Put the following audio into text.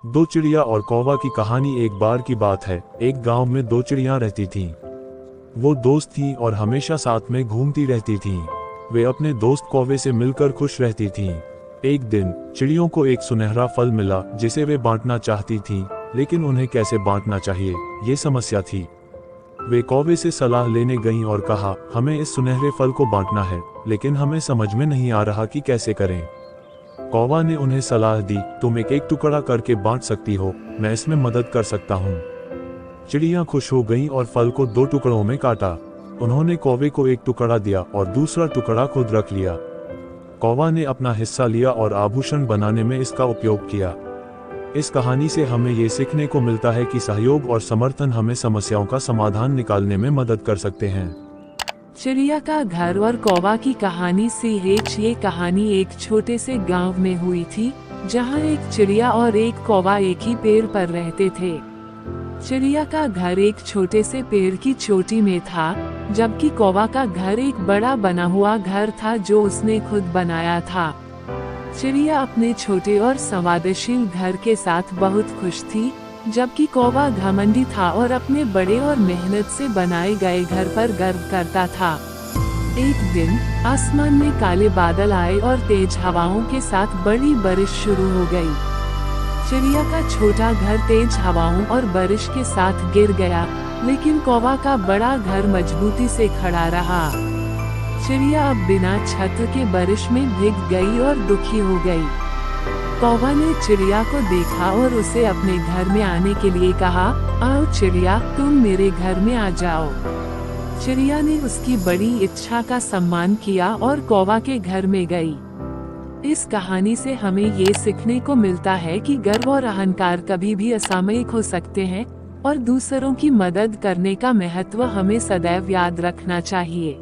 दो चिड़िया और कौवा की कहानी। एक बार की बात है, एक गांव में दो चिड़ियां रहती थीं। वो दोस्त थीं और हमेशा साथ में घूमती रहती थीं। वे अपने दोस्त कौवे से मिलकर खुश रहती थीं। एक दिन चिड़ियों को एक सुनहरा फल मिला जिसे वे बांटना चाहती थीं, लेकिन उन्हें कैसे बांटना चाहिए ये समस्या थी। वे कौवे से सलाह लेने गईं और कहा, हमें इस सुनहरे फल को बांटना है, लेकिन हमें समझ में नहीं आ रहा कि कैसे करें। कौवा ने उन्हें सलाह दी, तुम एक एक टुकड़ा करके बांट सकती हो, मैं इसमें मदद कर सकता हूँ। चिड़ियां खुश हो गईं और फल को दो टुकड़ों में काटा। उन्होंने कौवे को एक टुकड़ा दिया और दूसरा टुकड़ा खुद रख लिया। कौवा ने अपना हिस्सा लिया और आभूषण बनाने में इसका उपयोग किया। इस कहानी से हमें ये सीखने को मिलता है कि सहयोग और समर्थन हमें समस्याओं का समाधान निकालने में मदद कर सकते हैं। चिड़िया का घर और कौवा की कहानी से ये कहानी एक छोटे से गांव में हुई थी, जहां एक चिड़िया और एक कौवा एक ही पेड़ पर रहते थे। चिड़िया का घर एक छोटे से पेड़ की चोटी में था, जबकि कौवा का घर एक बड़ा बना हुआ घर था जो उसने खुद बनाया था। चिड़िया अपने छोटे और संवेदनशील घर के साथ बहुत खुश थी, जबकि कौवा घमंडी था और अपने बड़े और मेहनत से बनाए गए घर पर गर्व करता था। एक दिन आसमान में काले बादल आए और तेज हवाओं के साथ बड़ी बारिश शुरू हो गई। चिड़िया का छोटा घर तेज हवाओं और बारिश के साथ गिर गया, लेकिन कौवा का बड़ा घर मजबूती से खड़ा रहा। चिड़िया अब बिना छत के बारिश में भीग गई और दुखी हो गई। कौवा ने चिड़िया को देखा और उसे अपने घर में आने के लिए कहा, आओ चिड़िया, तुम मेरे घर में आ जाओ। चिड़िया ने उसकी बड़ी इच्छा का सम्मान किया और कौवा के घर में गई। इस कहानी से हमें ये सीखने को मिलता है कि गर्व और अहंकार कभी भी असामयिक हो सकते हैं और दूसरों की मदद करने का महत्व हमें सदैव याद रखना चाहिए।